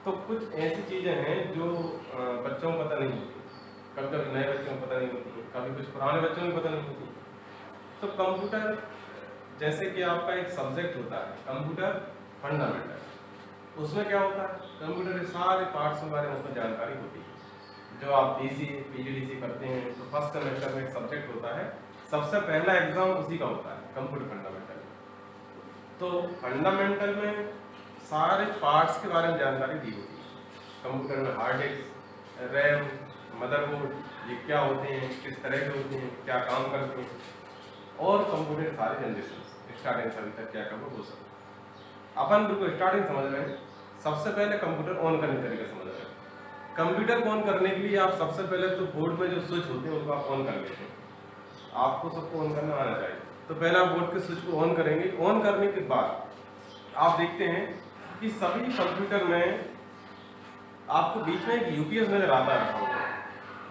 तो कुछ ऐसी चीज़ें हैं जो बच्चों को पता नहीं होती, कभी कभी नए बच्चों को पता नहीं होती, कभी कुछ पुराने बच्चों को पता नहीं होती। तो कंप्यूटर जैसे कि आपका एक सब्जेक्ट होता है कंप्यूटर फंडामेंटल, उसमें क्या होता है कंप्यूटर के सारे पार्ट्स के बारे में उसमें जानकारी होती है। जो आप डीसी पीजीडीसी करते हैं तो फर्स्ट सेमेस्टर में एक सब्जेक्ट होता है, सबसे पहला एग्जाम उसी का होता है कंप्यूटर फंडामेंटल। तो फंडामेंटल में सारे पार्ट्स के बारे में जानकारी दी होती है। कंप्यूटर में हार्ड डिस्क, रैम, मदरबोर्ड ये क्या होते हैं, किस तरह के होते हैं, क्या काम करते हैं, और कंप्यूटर के सारे जनरेशन स्टार्टिंग से अभी तक क्या करना वो सब अपन बिल्कुल स्टार्टिंग समझ रहे हैं। सबसे पहले कंप्यूटर ऑन करने के तरीके समझ रहे हैं। कंप्यूटर को ऑन करने के लिए आप सबसे पहले तो बोर्ड में जो स्विच होते हैं उनको आप ऑन कर लेते हैं, आपको सबको ऑन करना आना चाहिए। तो पहले आप बोर्ड के स्विच को ऑन करेंगे। ऑन करने के बाद आप देखते हैं कि सभी कंप्यूटर में आपको बीच में एक यूपीएस नजर आता है।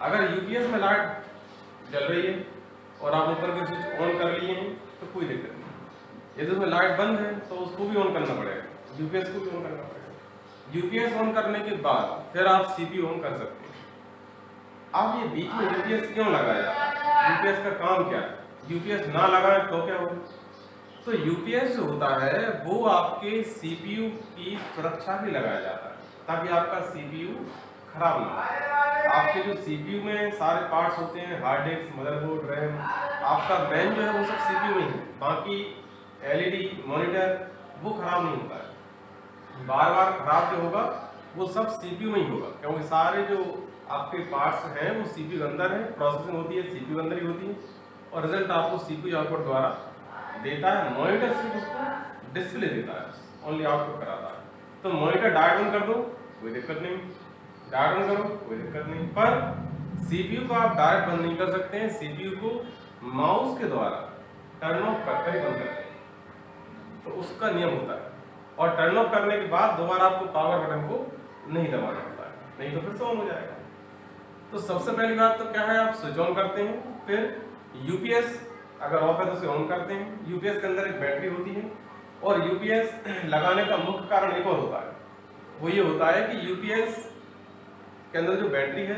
अगर यूपीएस में लाइट जल रही है और आप ऊपर के स्विच ऑन कर लिए हैं तो कोई दिक्कत नहीं। यदि उसमें लाइट बंद है तो उसको भी ऑन करना पड़ेगा, यूपीएस को भी ऑन करना पड़ेगा। यूपीएस ऑन करने के बाद फिर आप सीपीयू ऑन कर सकते हैं। अब ये बीच में यूपीएस क्यों लगाया, यूपीएस का काम क्या है, यूपीएस ना लगाए तो क्या होगा। तो यूपीएस जो होता है वो आपके सीपीयू की सुरक्षा भी लगाया जाता है ताकि आपका सीपीयू खराब ना हो। आपके जो सीपीयू में सारे पार्ट्स होते हैं, हार्ड डिस्क, मदरबोर्ड, रैम, आपका ब्रेन जो है वो सब सीपीयू में है। बाकी एलईडी मॉनिटर वो खराब नहीं होता है, बार बार खराब जो होगा वो सब सीपीयू में ही होगा, क्योंकि सारे जो आपके पार्ट्स हैं वो सीपीयू के अंदर है, प्रोसेसिंग होती है सीपीयू के अंदर ही होती है और रिजल्ट आपको सीपीयू आउटपुट द्वारा देता है। मॉनिटर सिर्फ उसको डिस्प्ले देता है, ओनली आउटपुट कराता है। तो मॉनिटर डायरेक्ट ऑन कर दो कोई दिक्कत नहीं, डायरेक्ट ऑन करो कोई दिक्कत नहीं, पर सीपीयू को आप डायरेक्ट बंद नहीं कर सकते हैं। सीपीयू को माउस के द्वारा टर्न ऑफ करके ही बंद करते हैं, तो उसका नियम होता है। और टर्न ऑफ करने के बाद दोबारा आपको पावर बटन को नहीं दबाना होता है, नहीं तो फिर से ऑन हो जाएगा। तो सबसे पहली बात तो क्या है, आप स्विच ऑन करते हैं, फिर यूपीएस अगर ऑफ है तो उसे ऑन करते हैं। यूपीएस के अंदर एक बैटरी होती है और यूपीएस लगाने का मुख्य कारण एक और होता है, वो ये होता है कि यूपीएस के अंदर जो बैटरी है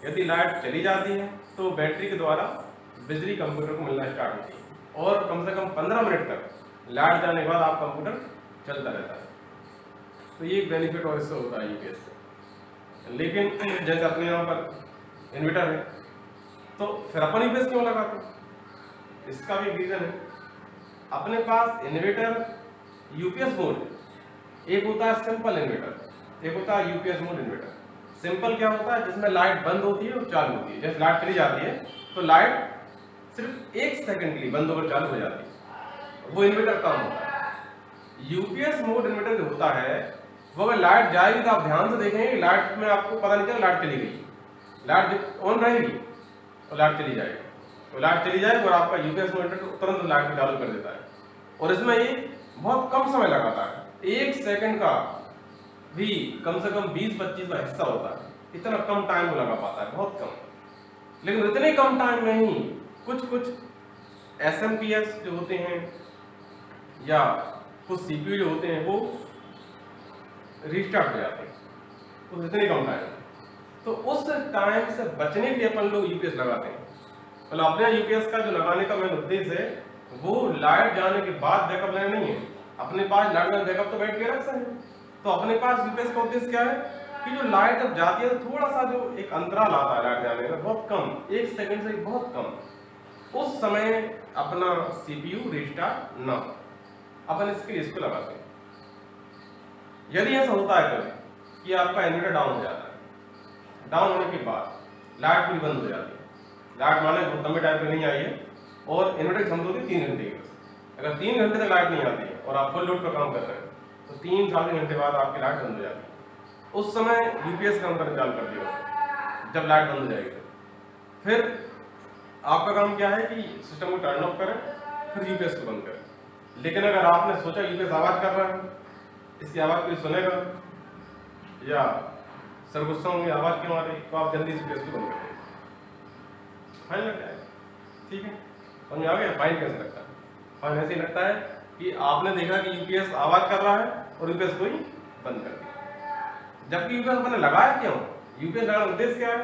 यदि लाइट चली जाती है तो बैटरी के द्वारा बिजली कंप्यूटर को मिलना स्टार्ट होती है और कम से कम 15 मिनट तक लाइट जाने के बाद आप कंप्यूटर चलता रहता है। तो ये बेनिफिट और इससे होता है यूपीएस से। लेकिन जैसे अपने यहाँ पर इन्वर्टर है तो फिर अपन यूपीएस क्यों लगाते हैं, इसका भी रीजन है। अपने पास इन्वर्टर यूपीएस मोड है, एक होता है सिंपल इन्वर्टर, एक होता है यूपीएस मोड इन्वर्टर। सिंपल क्या होता है, जिसमें लाइट बंद होती है और चालू होती है। जैसे लाइट चली जाती है तो लाइट सिर्फ 1 सेकंड के लिए बंद होकर चालू हो जाती है, वो इन्वर्टर काम होता है। यूपीएस मोड इन्वर्टर जो होता है वो अगर लाइट जाएगी तो आप ध्यान से देखेंगे लाइट में आपको पता नहीं चलेगा लाइट चली गई, लाइट ऑन रहेगी और लाइट चली जाएगी, तो लाइट चली जाएगी और आपका यूपीएस मोड इन्वर्टर तुरंत लाइट चालू कर देता है। और इसमें ये बहुत कम समय लगाता है, 1 सेकंड का भी कम से कम 20-25 का हिस्सा होता है, इतना कम टाइम वो लगा पाता है, बहुत कम। लेकिन इतने कम टाइम में ही कुछ एसएमपीएस जो होते हैं या कुछ सीपीयू जो होते हैं वो रिस्टार्ट हो जाते हैं, तो इतने कम टाइम। तो उस टाइम से बचने के लिए अपन लोग यूपीएस लगाते हैं। मतलब अपने यूपीएस का जो लगाने का मेन उद्देश्य है वो लाइट जाने के बाद बैकअप लेना नहीं है। अपने पास लाइट में बैकअप तो बैठ के रख सकते हैं, तो अपने पास यूपीएस का उद्देश्य क्या है कि जो लाइट जब जाती है तो थोड़ा सा जो एक अंतराल आता है लाइट जाने का बहुत कम, 1 सेकंड से बहुत कम, उस समय अपना सीपीयू रिस्टार्ट ना हो, अपन इसके लिए इसको लगाते हैं। यदि ऐसा होता है कभी कि आपका इन्वर्टर डाउन हो जाता है, डाउन होने के बाद लाइट पूरी बंद हो जाती है, लाइट माने बहुत लंबे टाइम पे नहीं आई है और इन्वर्टर की क्षमता होती है 3 घंटे की, अगर 3 घंटे तक लाइट नहीं आती है और आप फुल लोड पर काम कर रहे हैं तो 3-3.5 घंटे बाद आपकी लाइट बंद हो जाती है। उस समय यूपीएस काम करना चालू कर दिया, जब लाइट बंद हो जाएगी फिर आपका काम क्या है कि सिस्टम को टर्न ऑफ करें, फिर यूपीएस को बंद करें। लेकिन अगर आपने सोचा यूपीएस आवाज कर रहा है, इसकी आवाज कोई सुनेगा या सर गुस्सा होंगे आवाज क्यों आ रही, तो आप जल्दी से यूपीएस को बंद कर दें, फाइन लग जाएगा। ठीक है, समझ आ गया फाइन कैसे लगता है। फाइन ऐसे ही लगता है कि आपने देखा कि यूपीएस आवाज कर रहा है और यूपीएस कोई बंद कर दिया। जबकि यूपीएस अपने लगाया क्यों? यूपीएस लगाने का उद्देश्य क्या है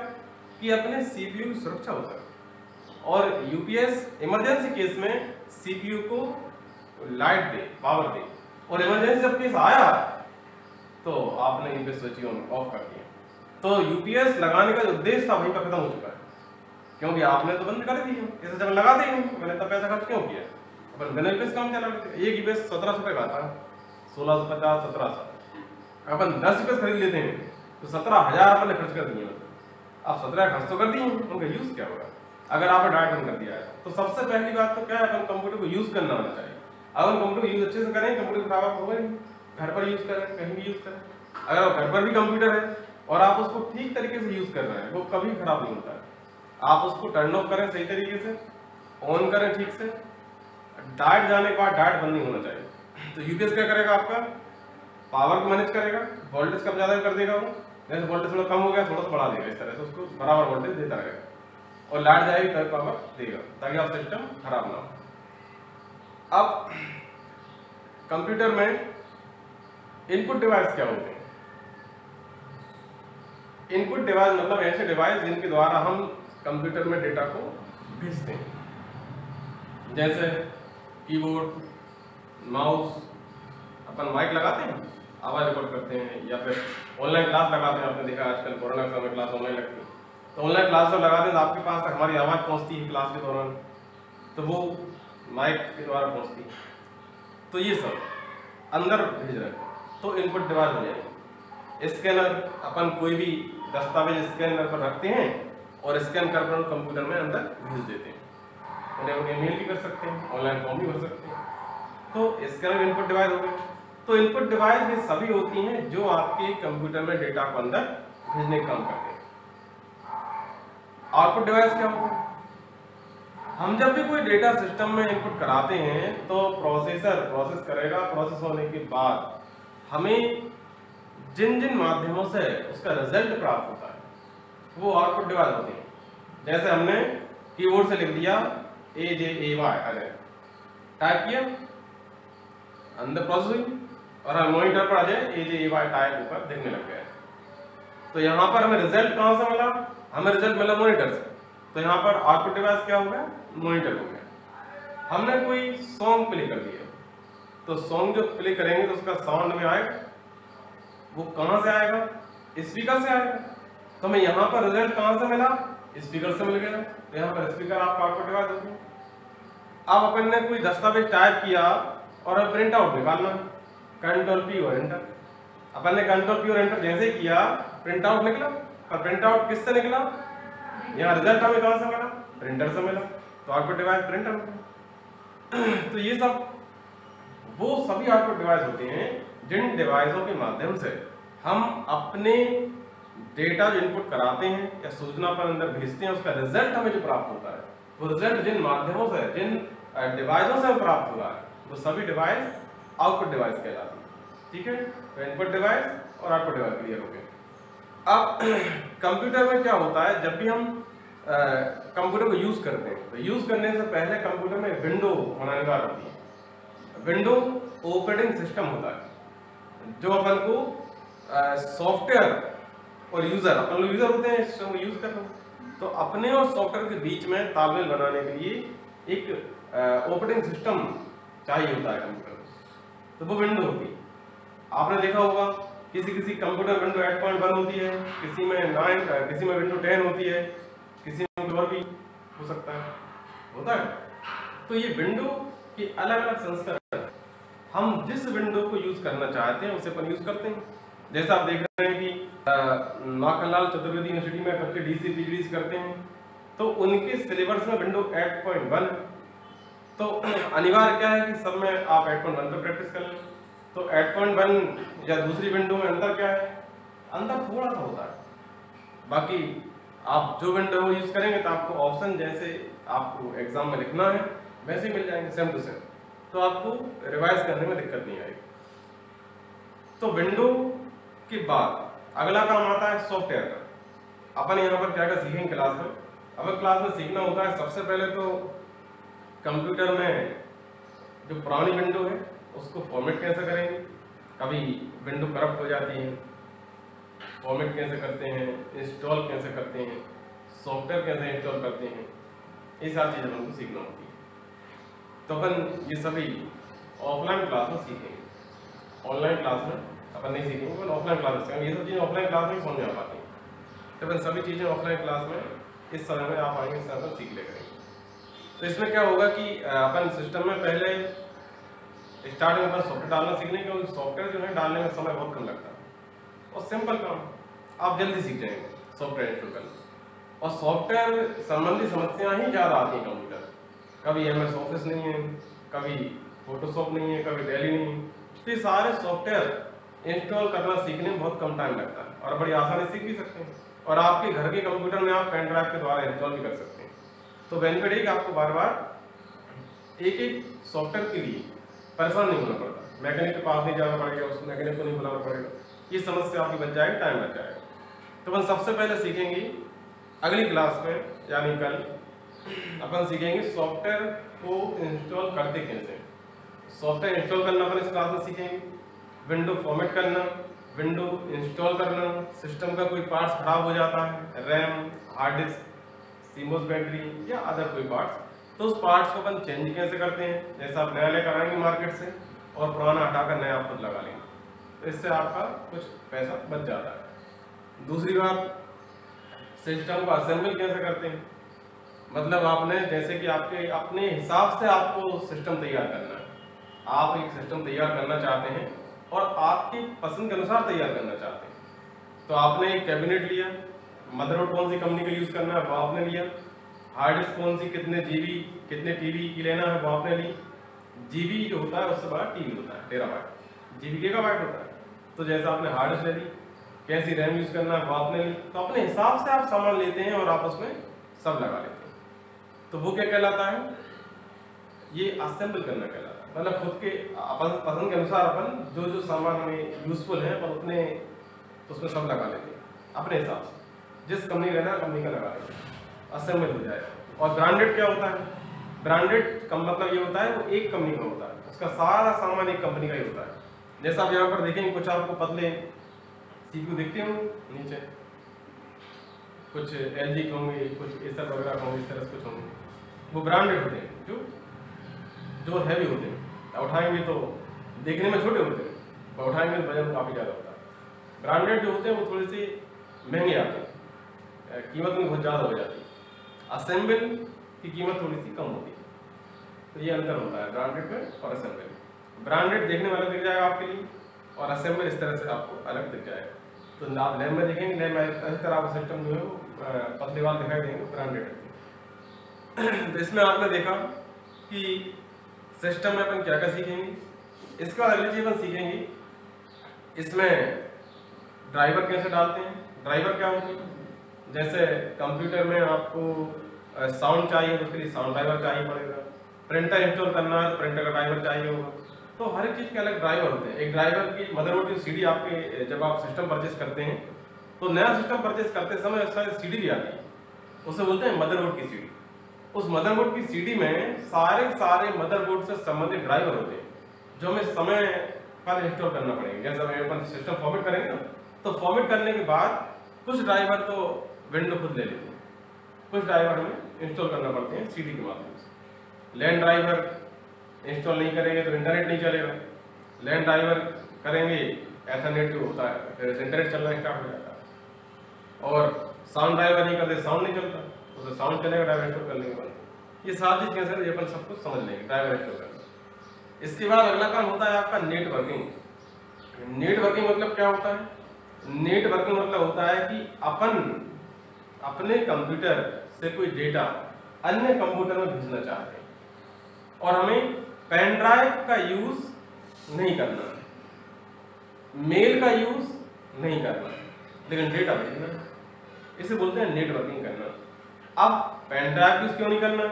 कि अपने सीपीयू की सुरक्षा हो सके, और यूपीएस इमरजेंसी केस में सीपीयू को लाइट दे, पावर दे, और इमरजेंसी जब केस आया तो आपने यूपीएस स्विच ऑफ कर दिया। तो यूपीएस लगाने का जो उद्देश्य था वहीं पर खत्म हो चुका है, क्योंकि आपने तो बंद कर दिया। इसे जब लगाते ही नहीं, मैंने तब पैसा खर्च क्यों किया? अपन बिना यूपीएस काम चला लेते। एक यूपीएस 1700 रुपये का था, 1650 1700। अपन 10 यूपीएस खरीद लेते हैं तो 17,000 अपन ने खर्च कर दिए। आप 17 खर्च तो कर दिए, उनका यूज क्या होगा अगर आपने डाटा बंद कर दिया है? तो सबसे पहली बात तो क्या है, अपन कंप्यूटर को यूज करना आना चाहिए। अगर कंप्यूटर यूज अच्छे से करें, कंप्यूटर खराब होगा नहीं। घर पर यूज करें, कहीं भी यूज करें। अगर घर पर भी कंप्यूटर है और आप उसको ठीक तरीके से यूज कर रहे हैं, वो कभी खराब नहीं होता है। आप उसको टर्न ऑफ करें सही तरीके से, ऑन करें ठीक से, डाइट जाने के बाद डाइट बंद नहीं होना चाहिए। तो यूपीएस क्या करेगा? आपका पावर को मैनेज करेगा, वोल्टेज कब ज्यादा कर देगा वो, जैसे वोल्टेज थोड़ा कम हो गया थोड़ा सा बढ़ा देगा, इस तरह से उसको बराबर वोल्टेज देता रहेगा, और लाइट जाएगी तब पावर देगा, ताकि आप सिस्टम खराब ना हो। अब कंप्यूटर में इनपुट डिवाइस क्या होते हैं? इनपुट डिवाइस मतलब ऐसे डिवाइस जिनके द्वारा हम कंप्यूटर में डेटा को भेजते हैं, जैसे कीबोर्ड, माउस, अपन माइक लगाते हैं, आवाज रिकॉर्ड करते हैं, या फिर ऑनलाइन क्लास लगाते हैं। आपने देखा आजकल कोरोना के समय क्लास ऑनलाइन लगती है, तो ऑनलाइन क्लास जब लगाते हैं तो आपके पास तक हमारी आवाज़ पहुंचती है क्लास के दौरान, तो वो माइक के द्वारा पहुंचती है। तो ये सब अंदर भेज रहे हैं, तो इनपुट डिवाइस हो जाएगी। स्कैनर, अपन कोई भी दस्तावेज स्कैनर पर रखते हैं और स्कैन कर कंप्यूटर में अंदर भेज देते हैं। उन्हें उन्हें मेल भी कर सकते हैं, ऑनलाइन फॉर्म भी भर सकते हैं। तो स्कैनर इनपुट डिवाइस हो गए। तो इनपुट डिवाइस ये सभी होती हैं जो आपके कंप्यूटर में डेटा को अंदर भेजने का काम करते हैं। आउटपुट डिवाइस क्या होता है? हम जब भी कोई डेटा सिस्टम में इनपुट कराते हैं तो प्रोसेसर प्रोसेस करेगा, प्रोसेस होने के बाद हमें जिन जिन माध्यमों से उसका रिजल्ट प्राप्त होता है वो आउटपुट डिवाइस होते हैं। जैसे हमने कीबोर्ड से लिख दिया AJAY, अगर टाइप किया, अंदर प्रोसेस हुई, और हम मॉनिटर पर आ जाए AJAY टाइप ऊपर दिखने लग गया। तो यहाँ पर हमें रिजल्ट कहाँ से मिला? हमें रिजल्ट मिला मॉनिटर से। तो यहाँ पर आउटपुट डिवाइस क्या हो गया? मॉनिटर हो गया। हमने कोई सॉन्ग प्ले कर दिया, तो सॉन्ग जो प्ले करेंगे तो उसका साउंड में आएगा, वो कहाँ से आएगा? स्पीकर से आएगा। तो हमें यहाँ पर रिजल्ट कहाँ से मिला? स्पीकर से मिल गया। तो यहाँ पर स्पीकर आपका आउटपुट डिवाइस हो गया। अब अपन ने कोई दस्तावेज टाइप किया और प्रिंट आउट निकालना, कंट्रोल P और एंटर। अपन ने कंट्रोल P और एंटर जैसे किया, प्रिंट आउट निकला। और प्रिंट आउट किससे निकला? यहाँ रिजल्ट हमें कहाँ से मिला? प्रिंटर से मिला। तो आउटपुट डिवाइस प्रिंटर हो गया। तो ये सब वो सभी आउटपुट डिवाइस होते हैं जिन डिवाइसों के माध्यम से हम अपने डेटा जो इनपुट कराते हैं या सूचना पर अंदर भेजते हैं, उसका रिजल्ट हमें जो प्राप्त होता है, वो रिजल्ट जिन माध्यमों से, जिन डिवाइसों से प्राप्त हो रहा है, वो सभी डिवाइस आउटपुट डिवाइस कहलाती है। ठीक है, तो इनपुट डिवाइस और आउटपुट डिवाइस क्लियर हो गए। अब कंप्यूटर में क्या होता है, जब भी हम कंप्यूटर को यूज करते हैं तो यूज करने से पहले कंप्यूटर में विंडो होना अनिवार्य होती है। विंडो ऑपरेटिंग सिस्टम होता है जो अपन को सॉफ्टवेयर और यूजर, अपन लोग यूजर होते हैं, सिस्टम को यूज कर रहे हैं, तो अपने और सॉफ्टवेयर के बीच में तालमेल बनाने के लिए एक ऑपरेटिंग सिस्टम चाहिए होता है कंप्यूटर में, तो वो विंडो होती है। आपने देखा होगा किसी कंप्यूटर विंडो 8.1 होती है, किसी में 9, किसी में विंडो 10 होती है, किसी में और भी हो सकता है, होता है। तो ये विंडो के अलग अलग संस्करण, हम जिस विंडो को यूज करना चाहते हैं उसे अपन यूज करते हैं। जैसा आप देख रहे हैं कि माखनलाल चतुर्वेदी यूनिवर्सिटी में बच्चे DC PhD करते हैं, तो उनके सिलेबस में विंडो 8.1 है। तो अनिवार्य क्या है कि सब में आप 8.1 पर प्रैक्टिस कर लें। तो 8.1 या दूसरी विंडो में अंतर क्या है? अंतर थोड़ा सा होता है। बाकी आप जो विंडो यूज करेंगे तो आपको ऑप्शन जैसे आपको एग्जाम में लिखना है वैसे ही मिल जाएंगे, सेम टू सेम, तो आपको रिवाइज करने में दिक्कत नहीं आएगी। तो विंडो के बाद अगला काम आता है सॉफ्टवेयर का। अपन यहाँ पर क्या क्या सीखेंगे क्लास में। अब क्लास में सीखना होता है सबसे पहले तो कंप्यूटर में जो पुरानी विंडो है उसको फॉर्मेट कैसे करेंगे। कभी विंडो करप्ट हो जाती है, फॉर्मेट कैसे करते हैं, इंस्टॉल कैसे करते हैं, सॉफ्टवेयर कैसे इंस्टॉल करते हैं, ये सारी चीज़ें हमको सीखना होती है। तो अपन ये सभी ऑफलाइन क्लास में सीखेंगे, ऑनलाइन क्लास में अपन नहीं सीखेंगे, अपन ऑफलाइन क्लास में सीखेंगे। ये सब चीज़ें ऑफलाइन क्लास में समझ में आ पाती हैं, तो अपन सभी चीज़ें ऑफलाइन क्लास में इस समय में आप आएंगे, इस समय पर सीख ले करेंगे। तो इसमें क्या होगा कि अपन सिस्टम में पहले स्टार्ट में अपन सॉफ्टवेयर डालना सीखने, क्योंकि सॉफ्टवेयर जो है डालने में समय बहुत कम लगता है और सिंपल काम, आप जल्दी सीख जाएंगे सॉफ्टवेयर इंस्टॉल करना। और सॉफ्टवेयर संबंधी समस्याएं ही ज़्यादा आती हैं कंप्यूटर, कभी MS ऑफिस नहीं है, कभी फोटोशॉप नहीं है, कभी डेली नहीं है, तो ये सारे सॉफ्टवेयर इंस्टॉल करना सीखने में बहुत कम टाइम लगता है और बड़ी आसानी सीख भी सकते हैं। और आपके घर के कंप्यूटर में आप पेन ड्राइव के द्वारा इंस्टॉल भी कर सकते हैं। तो बेनिफिट है कि आपको बार बार एक एक सॉफ्टवेयर के लिए परेशान नहीं होना पड़ता, मैकेनिक के पास नहीं जाना पड़ेगा, उस मैकेनिक को नहीं बुलाना पड़ेगा, ये समस्या आपकी बच जाएगी, टाइम बच जाएगा। तो अपन सबसे पहले सीखेंगे अगली क्लास में, यानी कल अपन सीखेंगे सॉफ्टवेयर को इंस्टॉल करते कैसे। सॉफ्टवेयर इंस्टॉल करना अपन इस क्लास में सीखेंगे, विंडो फॉर्मेट करना, विंडो इंस्टॉल करना, सिस्टम का कोई पार्ट्स खराब हो जाता है, RAM, hard disk, CMOS battery या अदर कोई पार्ट्स, तो उस पार्ट्स को अपन चेंज कैसे करते हैं। जैसा आप नया लेकर आएंगे मार्केट से और पुराना हटाकर नया आप खुद लगा लेंगे, तो इससे आपका कुछ पैसा बच जाता है। दूसरी बात, सिस्टम को असेंबल कैसे करते हैं, मतलब आपने जैसे कि आपके अपने हिसाब से आपको सिस्टम तैयार करना है, आप एक सिस्टम तैयार करना चाहते हैं और आपकी पसंद के अनुसार तैयार करना चाहते हैं। तो आपने एक कैबिनेट लिया, मदरबोर्ड कौन सी कंपनी का यूज़ करना है वो आपने लिया, हार्ड डिस्क कौन सी, कितने GB कितने TB की लेना है वो आपने ली। GB जो होता है उससे बड़ा TB होता है, टेराबाइट, GB गीगाबाइट होता है। तो जैसा आपने हार्ड डिस्क ले ली, कैसी रैम यूज़ करना है वो आपने ली, तो अपने हिसाब से आप सामान लेते हैं और आप उसमें सब लगा लेते हैं। तो वो क्या कहलाता है, ये असेंबल करना कहलाता है। मतलब खुद के अपन पसंद के अनुसार अपन जो जो सामान हमें यूजफुल है अपन उतने उसमें सब लगा लेते हैं अपने हिसाब से, जिस कंपनी का लेना कंपनी का लगा लेते हैं, असेंबल हो जाएगा। और ब्रांडेड क्या होता है, ब्रांडेड का मतलब ये होता है वो एक कंपनी का होता है, उसका सारा सामान एक कंपनी का ही होता है। जैसा आप यहाँ पर देखेंगे, कुछ आपको पतले CPU दिखते होंगे नीचे, कुछ LG के होंगे, कुछ एसर वगैरह होंगे, इस तरह से कुछ होंगे, वो ब्रांडेड होते हैं, जो हैवी होते हैं, उठाएंगे तो देखने में छोटे होते हैं पर उठाएंगे तो वजन काफ़ी ज़्यादा होता है। ब्रांडेड जो होते हैं वो थोड़ी सी महंगे आते हैं, कीमत में बहुत ज़्यादा हो जाती है। असेंबल की कीमत थोड़ी सी कम होती है, तो ये अंतर होता है ब्रांडेड में और असेंबल। ब्रांडेड देखने में अलग दिख जाएगा आपके लिए और असेंबल इस तरह से आपको अलग दिख जाएगा। तो आप लैब में देखेंगे, लैब में इस तरह आपका सिस्टम जो है वो पतले वाल दिखाई देंगे, ब्रांडेड। तो इसमें आपने देखा कि सिस्टम में अपन क्या क्या सीखेंगे। इसके बाद अगली चीज अपन सीखेंगे इसमें ड्राइवर कैसे डालते हैं। ड्राइवर क्या होती है, जैसे कंप्यूटर में आपको साउंड चाहिए तो उसके लिए साउंड ड्राइवर चाहिए पड़ेगा, प्रिंटर इंस्टॉल करना है तो प्रिंटर का ड्राइवर चाहिए होगा। तो हर एक चीज़ के अलग ड्राइवर होते हैं। एक ड्राइवर की मदरबोर्ड की CD आपके जब आप सिस्टम परचेस करते हैं तो नया सिस्टम परचेस करते समय उसका CD भी आती है, उसे बोलते हैं मदरबोर्ड की CD। उस मदरबोर्ड की CD में सारे मदरबोर्ड से संबंधित ड्राइवर होते हैं जो हमें समय पर इंस्टॉल करना पड़ेगा। जैसे अपन सिस्टम फॉर्मेट करेंगे ना, तो फॉर्मेट करने के बाद कुछ ड्राइवर तो विंडो खुद ले लेते हैं, कुछ ड्राइवर हमें इंस्टॉल करना पड़ते हैं CD के माध्यम से। लैंड ड्राइवर इंस्टॉल नहीं करेंगे तो इंटरनेट नहीं चलेगा, लैंड ड्राइवर करेंगे एथरनेट जो होता है फिर इंटरनेट चलना स्टार्ट हो जाता है। और साउंड ड्राइवर नहीं करते, साउंड नहीं चलता, उसे साउंड चलेगा ड्राइवर इंस्टॉल करने के बाद। ये सारी चीज़ कैसे ये अपन सब कुछ समझ लेंगे ड्राइवर इंस्टॉल करना। इसके बाद अगला काम होता है आपका नेटवर्किंग। नेटवर्किंग मतलब क्या होता है, नेटवर्किंग मतलब होता है कि अपन अपने कंप्यूटर से कोई डेटा अन्य कंप्यूटर में भेजना चाहते हैं और हमें पेन ड्राइव का यूज नहीं करना, मेल का यूज नहीं करना, लेकिन डेटा भेजना है, इसे बोलते हैं नेटवर्किंग करना। अब पेन ड्राइव यूज क्यों नहीं करना,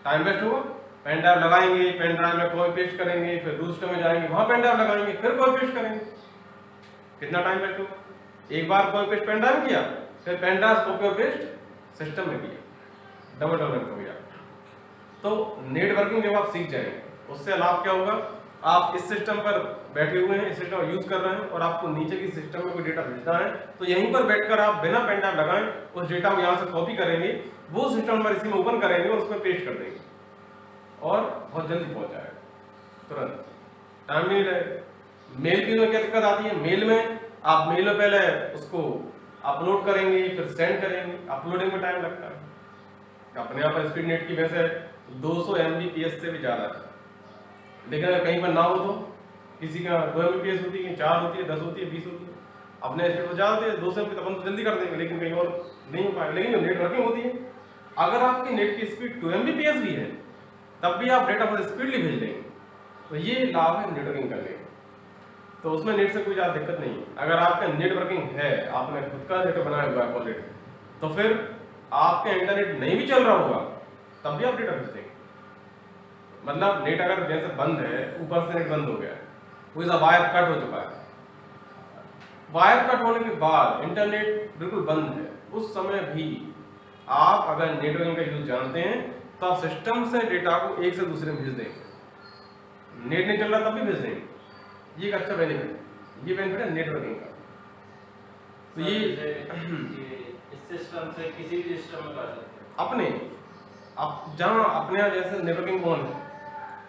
टाइम वेस्ट होगा। पेन ड्राइव लगाएंगे, पेन ड्राइव में कॉपी पेस्ट करेंगे, फिर दूसरे में जाएंगे वहां पेन ड्राइव लगाएंगे, फिर कॉपी पेस्ट करेंगे, कितना टाइम वेस्ट होगा। एक बार कॉपी पेस्ट पेन ड्राइव किया, फिर पेन ड्राइव कॉपी और पेस्ट सिस्टम में किया, डबल हो गया। तो नेटवर्किंग जब आप सीख जाएंगे उससे लाभ क्या होगा, आप इस सिस्टम पर बैठे हुए हैं, इस सिस्टम का यूज कर रहे हैं और आपको नीचे की सिस्टम में कोई डेटा भेजना है तो यहीं पर बैठकर आप बिना पेन ड्राइव लगाएं उस डेटा को यहाँ से कॉपी करेंगे, वो सिस्टम पर इसी में ओपन करेंगे और उसमें पेस्ट कर देंगे और बहुत जल्दी पहुंच जाएगा, तुरंत, टाइम नहीं लगेगा। मेल की में क्या दिक्कत आती है, मेल में आप मेल में पहले उसको अपलोड करेंगे फिर सेंड करेंगे, अपलोडिंग में टाइम लगता है। अपने यहाँ पर स्पीड नेट की वैसे 200 Mbps से भी ज़्यादा है, लेकिन अगर कहीं पर ना हो तो किसी का 2 Mbps होती है, 4 होती है, 10 होती है, 20 होती है, अपने स्पीड पर ज़्यादा होती है 200 Mbps, अपन तो जल्दी कर देंगे, लेकिन कहीं और नहीं हो पाएगा। लेकिन जो नेटवर्किंग होती है, अगर आपकी नेट की स्पीड 2 Mbps भी है तब भी आप डेटा बहुत स्पीडली भेज देंगे, तो ये लाभ है नेटवर्किंग करने का। तो उसमें नेट से कोई ज़्यादा दिक्कत नहीं है। अगर आपका नेटवर्किंग है, आपने खुद का नेटवर्क बनाया हुआ है ऑलरेडी, तो फिर आपका इंटरनेट नहीं भी चल रहा होगा तब भी आप डेटा भेज देंगे। मतलब नेट अगर जैसे बंद है, ऊपर से नेट बंद हो गया, कोई सा वायर कट हो चुका है, वायर कट होने के बाद इंटरनेट बिल्कुल बंद है, उस समय भी आप अगर नेटवर्किंग का यूज जानते हैं तो आप सिस्टम से डेटा को एक से दूसरे में भेज देंगे। नेट नहीं चल रहा तब भी भेज देंगे, ये एक अच्छा बेनिफिट है, ये बेनिफिट है नेटवर्किंग का। तो ये इस सिस्टम से किसी भी सिस्टम में कर सकते हैं अपने आप जहाँ अपने यहाँ जैसे नेटवर्किंग ऑन है,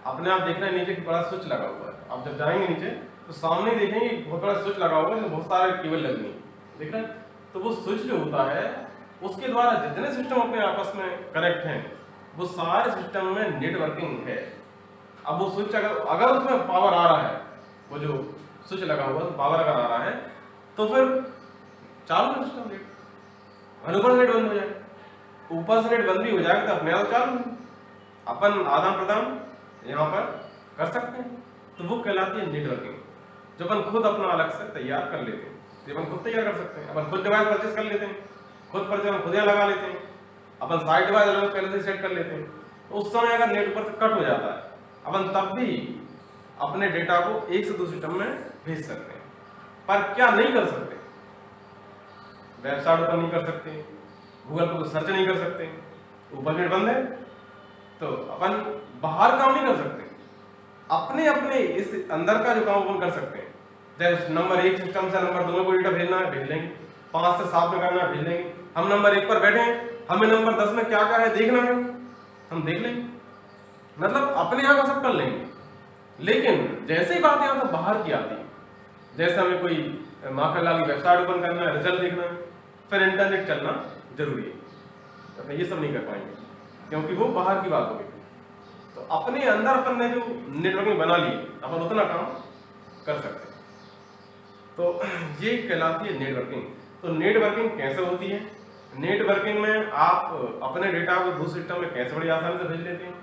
अपने आप देख रहे हैं नीचे बड़ा स्विच लगा हुआ है, आप जब जाएंगे नीचे तो सामने ही देखेंगे बहुत बड़ा स्विच लगा हुआ है जिसमें बहुत सारे केबल लगनी है, देख रहे हैं। तो वो स्विच जो होता है उसके द्वारा जितने सिस्टम अपने आपस में कनेक्ट हैं वो सारे सिस्टम में नेटवर्किंग है। अब वो स्विच अगर उसमें पावर आ रहा है, वो जो स्विच लगा हुआ है पावर अगर आ रहा है तो फिर चालू है सिस्टम, नेट अनुकूल नेट बंद हो जाए, ऊपर से नेट बंद भी हो जाएगा तो अपने आप चालू है, अपन आदान प्रदान यहाँ पर कर सकते हैं। तो वो कहलाती है नेटवर्किंग, जो अपन खुद अपना अलग से तैयार कर लेते हैं, तो अपन खुद तैयार कर सकते हैं, अपन खुद डिवाइस परचेस कर लेते हैं, खुद परचेस खुद यहाँ लगा लेते हैं, अपन साइड डिवाइस अलग पहले से सेट कर लेते हैं। तो उस समय अगर नेट ऊपर से कट हो जाता है अपन तब भी अपने डेटा को एक से दूसरे सिस्टम में भेज सकते हैं। पर क्या नहीं कर सकते, वेबसाइट ओपन नहीं कर सकते, गूगल पर सर्च नहीं कर सकते, ऊपर नेट बंद है तो अपन बाहर काम नहीं कर सकते, अपने अपने इस अंदर का जो काम अपन कर सकते हैं। जैसे नंबर 1 सिस्टम से नंबर 2 में कोई डेटा भेजना है भेज लेंगे, 5 से 7 में करना है भेज लेंगे, हम नंबर 1 पर बैठे हैं हमें नंबर 10 में क्या क्या है देखना है हम देख लेंगे, मतलब अपने यहाँ का सब कर लेंगे। लेकिन जैसे ही बात यहाँ से बाहर की आती है, जैसे हमें कोई माखनलाल की वेबसाइट ओपन करना है, रिजल्ट देखना है, फिर इंटरनेट चलना जरूरी है, तो ये सब नहीं कर पाएंगे क्योंकि वो बाहर की बात होगी। तो अपने अंदर अपन ने जो नेटवर्किंग बना ली अपन उतना काम कर सकते हैं, तो ये कहलाती है नेटवर्किंग। तो नेटवर्किंग कैसे होती है, नेटवर्किंग में आप अपने डेटा को दूसरे सिस्टम में कैसे बड़ी आसानी से भेज लेते हैं,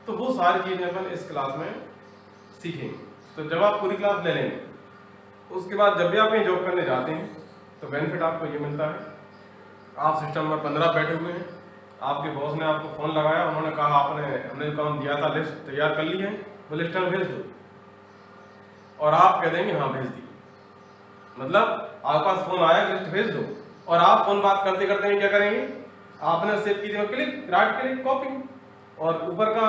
तो वो सारी चीजें अपन इस क्लास में सीखेंगे। तो जब आप पूरी क्लास ले लेंगे उसके बाद जब भी आप कहीं जॉब करने जाते हैं तो बेनिफिट आपको ये मिलता है, आप सिस्टम में 15 बैठे हुए हैं, आपके बॉस ने आपको फोन लगाया, उन्होंने कहा हमने जो काम दिया था लिस्ट तैयार कर ली है, वो लिस्ट में भेज दो, और आप कह देंगे हाँ भेज दी, मतलब आपके पास फोन आया लिस्ट भेज दो, और आप फोन बात करते करते क्या करेंगे, आपने सेव की जगह क्लिक राइट क्लिक कॉपी, और ऊपर का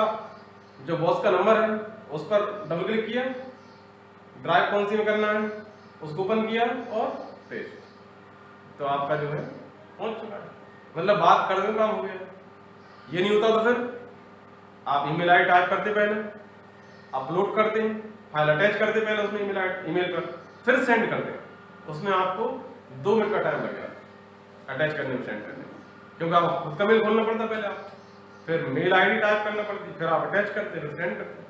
जो बॉस का नंबर है उस पर डबल क्लिक किया, ड्राइव कौन सी में करना है उसको ओपन किया और पेस्ट, तो आपका जो है पहुंच चुका है, मतलब बात करने का काम हो गया। ये नहीं होता तो फिर आप ईमेल आईडी टाइप करते, पहले अपलोड करते हैं, फाइल अटैच करते पहले उसमें ईमेल पर, फिर सेंड करते हैं, उसमें आपको 2 मिनट का टाइम लग जाता अटैच करने में, सेंड करने में, क्योंकि आप खुद का मेल खोलना पड़ता पहले, आप फिर मेल आईडी टाइप करना पड़ती, फिर आप अटैच करते फिर सेंड करते।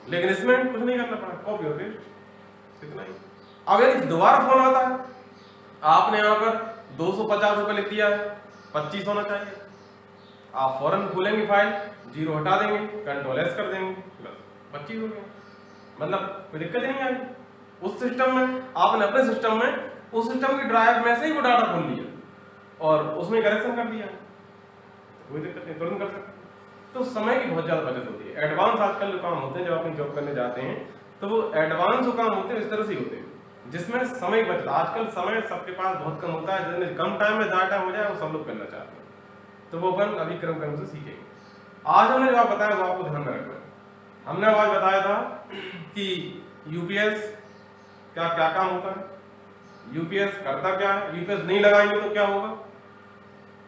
लेकिन इसमें कुछ नहीं करना पड़ा, कॉपी और पेस्ट, इतना ही। अगर दोबारा फोन आता है, आपने यहाँ पर 250 रुपये लिख दिया है, 25 होना चाहिए, आप फौरन खोलेंगे फाइल, 0 हटा देंगे, कंट्रोल-S कर देंगे, बस 25 हो गया, मतलब कोई दिक्कत ही नहीं आएगी। उस सिस्टम में आपने अपने सिस्टम में उस सिस्टम की ड्राइव में से ही वो डाटा खोल लिया और उसमें करेक्शन कर दिया, कोई दिक्कत नहीं, तुरंत कर सकते। तो समय की बहुत ज़्यादा बचत होती है। एडवांस आजकल जो काम होते हैं, जब आप जॉब करने जाते हैं तो वो एडवांस जो काम होते हैं इस तरह से ही होते हैं जिसमें समय की बचत। आजकल समय सबके पास बहुत कम होता है, जितने कम टाइम में डाटा हो जाए वो सब लोग करना चाहते हैं, तो वो अपन अभी क्रम से सीखेंगे। आज हमने जो आप बताया वो आपको ध्यान में रखना है। हमने आज बताया था कि यूपीएस क्या क्या काम होता है, यूपीएस करता क्या है, यूपीएस नहीं लगाएंगे तो क्या होगा,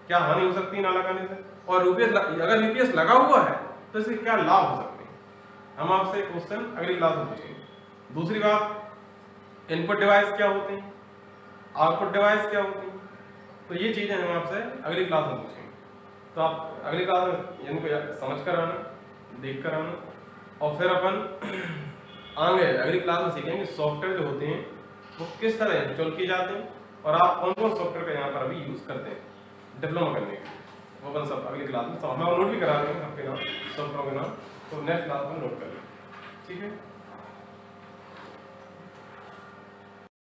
क्या हानि हो सकती है ना लगाने से, और अगर यूपीएस लगा हुआ है तो इसके क्या लाभ हो सकते हैं, हम आपसे क्वेश्चन अगली क्लास में पूछेंगे। दूसरी बात, इनपुट डिवाइस क्या होते हैं, आउटपुट डिवाइस क्या होती हैं, तो ये चीजें हम आपसे अगली क्लास में पूछेंगे। तो आप अगली क्लास में इनको समझ कर आना, देख कर आना, और फिर अपन आगे अगली क्लास में सीखेंगे सॉफ्टवेयर जो होते हैं वो किस तरह इंस्टॉल किए जाते हैं और आप कौन कौन सॉफ्टवेयर का यहाँ पर अभी यूज करते हैं डिप्लोमा करने के, वो अपन सब अगली क्लास में हम नोट भी करा देंगे आपके नाम सॉफ्टवेयर के नाम, तो नेक्स्ट क्लास में नोट कर लेंगे, ठीक है।